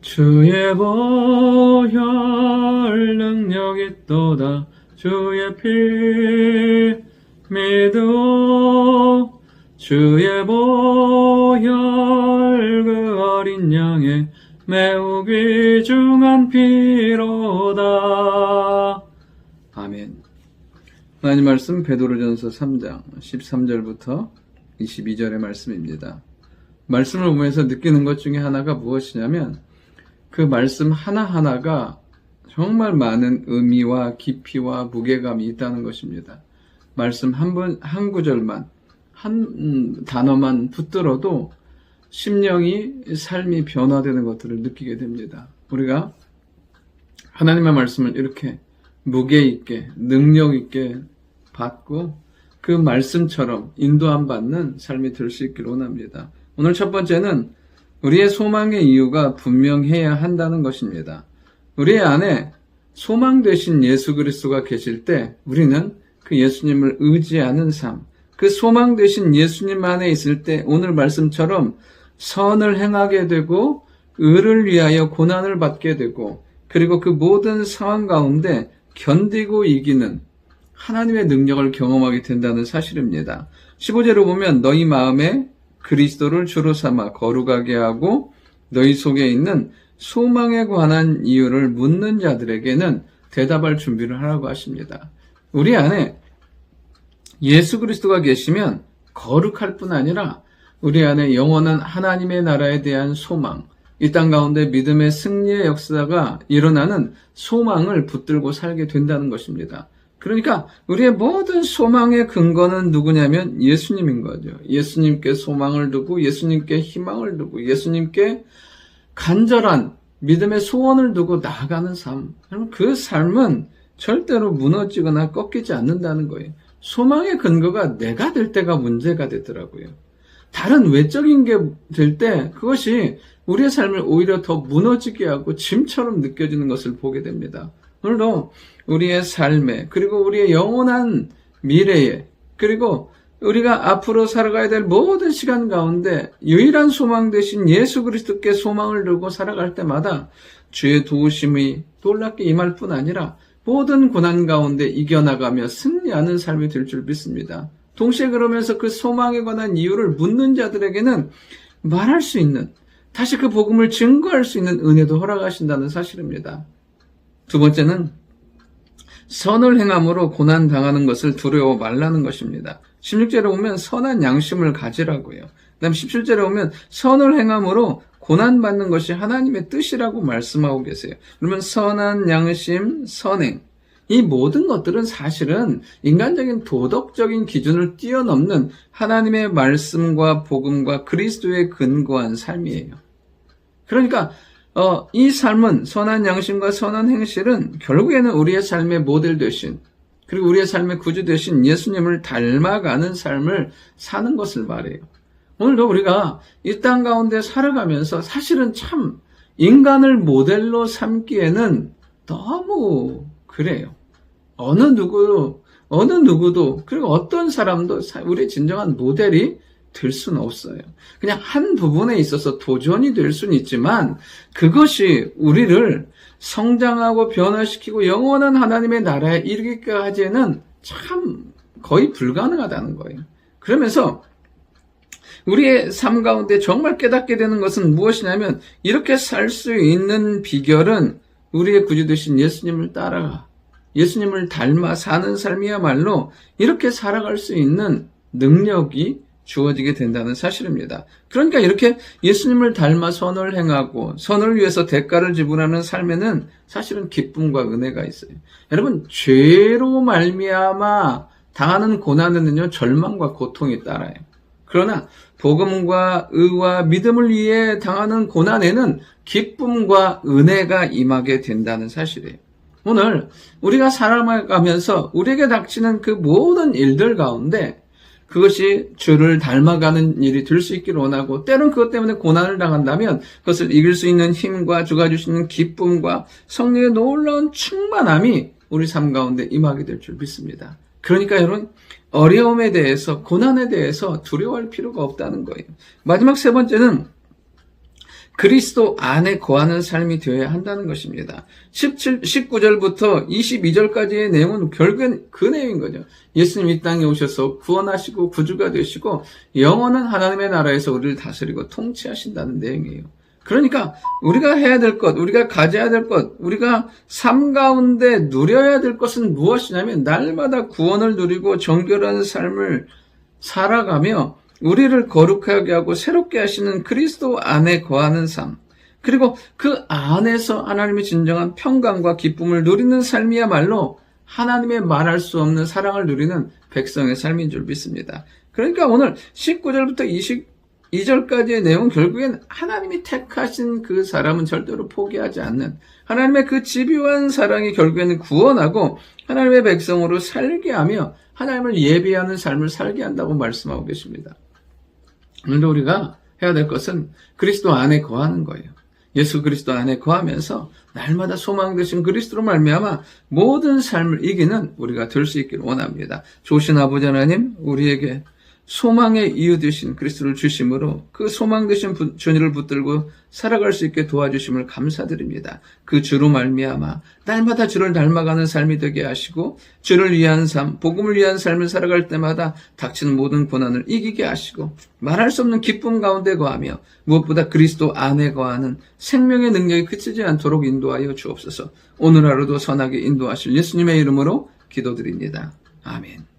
주의 보혈 능력 있도다. 주의 피 믿어. 주의 보혈 그 어린 양의 매우 귀중한 피로다. 아멘. 하나님 말씀 베드로전서 3장 13절부터 22절의 말씀입니다. 말씀을 보면서 느끼는 것 중에 하나가 무엇이냐면 그 말씀 하나하나가 정말 많은 의미와 깊이와 무게감이 있다는 것입니다. 말씀 한 구절만, 한 단어만 붙들어도 심령이, 삶이 변화되는 것들을 느끼게 됩니다. 우리가 하나님의 말씀을 이렇게 무게 있게, 능력 있게 받고 그 말씀처럼 인도함 받는 삶이 될 수 있기를 원합니다. 오늘 첫 번째는 우리의 소망의 이유가 분명해야 한다는 것입니다. 우리 안에 소망 되신 예수 그리스도가 계실 때 우리는 그 예수님을 의지하는 삶, 그 소망 되신 예수님 안에 있을 때 오늘 말씀처럼 선을 행하게 되고 의를 위하여 고난을 받게 되고 그리고 그 모든 상황 가운데 견디고 이기는 하나님의 능력을 경험하게 된다는 사실입니다. 15절을 보면 너희 마음에 그리스도를 주로 삼아 거룩하게 하고 너희 속에 있는 소망에 관한 이유를 묻는 자들에게는 대답할 준비를 하라고 하십니다. 우리 안에 예수 그리스도가 계시면 거룩할 뿐 아니라 우리 안에 영원한 하나님의 나라에 대한 소망, 이 땅 가운데 믿음의 승리의 역사가 일어나는 소망을 붙들고 살게 된다는 것입니다. 그러니까 우리의 모든 소망의 근거는 누구냐면 예수님인 거죠. 예수님께 소망을 두고 예수님께 희망을 두고 예수님께 간절한 믿음의 소원을 두고 나아가는 삶. 그 삶은 절대로 무너지거나 꺾이지 않는다는 거예요. 소망의 근거가 내가 될 때가 문제가 되더라고요. 다른 외적인 게 될 때 그것이 우리의 삶을 오히려 더 무너지게 하고 짐처럼 느껴지는 것을 보게 됩니다. 오늘도 우리의 삶에 그리고 우리의 영원한 미래에 그리고 우리가 앞으로 살아가야 될 모든 시간 가운데 유일한 소망 되신 예수 그리스도께 소망을 두고 살아갈 때마다 주의 도우심이 놀랍게 임할 뿐 아니라 모든 고난 가운데 이겨나가며 승리하는 삶이 될 줄 믿습니다. 동시에 그러면서 그 소망에 관한 이유를 묻는 자들에게는 말할 수 있는, 다시 그 복음을 증거할 수 있는 은혜도 허락하신다는 사실입니다. 두 번째는 선을 행함으로 고난 당하는 것을 두려워 말라는 것입니다. 16절에 보면 선한 양심을 가지라고요. 그 다음 17절에 보면 선을 행함으로 고난받는 것이 하나님의 뜻이라고 말씀하고 계세요. 그러면 선한 양심, 선행, 이 모든 것들은 사실은 인간적인 도덕적인 기준을 뛰어넘는 하나님의 말씀과 복음과 그리스도에 근거한 삶이에요. 그러니까 이 삶은 선한 양심과 선한 행실은 결국에는 우리의 삶의 모델 되신 그리고 우리의 삶의 구주 되신 예수님을 닮아가는 삶을 사는 것을 말해요. 오늘도 우리가 이 땅 가운데 살아가면서 사실은 참 인간을 모델로 삼기에는 너무 그래요. 어느 누구도 그리고 어떤 사람도 우리의 진정한 모델이 될 수는 없어요. 그냥 한 부분에 있어서 도전이 될 수는 있지만 그것이 우리를 성장하고 변화시키고 영원한 하나님의 나라에 이르기까지는 참 거의 불가능하다는 거예요. 그러면서 우리의 삶 가운데 정말 깨닫게 되는 것은 무엇이냐면 이렇게 살 수 있는 비결은 우리의 구주 되신 예수님을 따라가 예수님을 닮아 사는 삶이야말로 이렇게 살아갈 수 있는 능력이 주어지게 된다는 사실입니다. 그러니까 이렇게 예수님을 닮아 선을 행하고 선을 위해서 대가를 지불하는 삶에는 사실은 기쁨과 은혜가 있어요. 여러분, 죄로 말미암아 당하는 고난에는요 절망과 고통이 따라요. 그러나 복음과 의와 믿음을 위해 당하는 고난에는 기쁨과 은혜가 임하게 된다는 사실이에요. 오늘 우리가 살아가면서 우리에게 닥치는 그 모든 일들 가운데 그것이 주를 닮아가는 일이 될 수 있기를 원하고 때론 그것 때문에 고난을 당한다면 그것을 이길 수 있는 힘과 주가 주시는 기쁨과 성령의 놀라운 충만함이 우리 삶 가운데 임하게 될 줄 믿습니다. 그러니까 여러분 어려움에 대해서 고난에 대해서 두려워할 필요가 없다는 거예요. 마지막 세 번째는 그리스도 안에 거하는 삶이 되어야 한다는 것입니다. 19절부터 22절까지의 내용은 결국엔 그 내용인 거죠. 예수님 이 땅에 오셔서 구원하시고 구주가 되시고 영원한 하나님의 나라에서 우리를 다스리고 통치하신다는 내용이에요. 그러니까 우리가 해야 될 것, 우리가 가져야 될 것, 우리가 삶 가운데 누려야 될 것은 무엇이냐면 날마다 구원을 누리고 정결한 삶을 살아가며 우리를 거룩하게 하고 새롭게 하시는 그리스도 안에 거하는 삶, 그리고 그 안에서 하나님의 진정한 평강과 기쁨을 누리는 삶이야말로 하나님의 말할 수 없는 사랑을 누리는 백성의 삶인 줄 믿습니다. 그러니까 오늘 19절부터 22절까지의 내용은 결국엔 하나님이 택하신 그 사람은 절대로 포기하지 않는 하나님의 그 집요한 사랑이 결국에는 구원하고 하나님의 백성으로 살게 하며 하나님을 예배하는 삶을 살게 한다고 말씀하고 계십니다. 오늘도 우리가 해야 될 것은 그리스도 안에 거하는 거예요. 예수 그리스도 안에 거하면서 날마다 소망 되신 그리스도로 말미암아 모든 삶을 이기는 우리가 될 수 있기를 원합니다. 좋으신 아버지 하나님, 우리에게 소망의 이유 되신 그리스도를 주심으로 그 소망 되신 주님을 붙들고 살아갈 수 있게 도와주심을 감사드립니다. 그 주로 말미암아 날마다 주를 닮아가는 삶이 되게 하시고 주를 위한 삶, 복음을 위한 삶을 살아갈 때마다 닥치는 모든 고난을 이기게 하시고 말할 수 없는 기쁨 가운데 거하며 무엇보다 그리스도 안에 거하는 생명의 능력이 그치지 않도록 인도하여 주옵소서. 오늘 하루도 선하게 인도하실 예수님의 이름으로 기도드립니다. 아멘.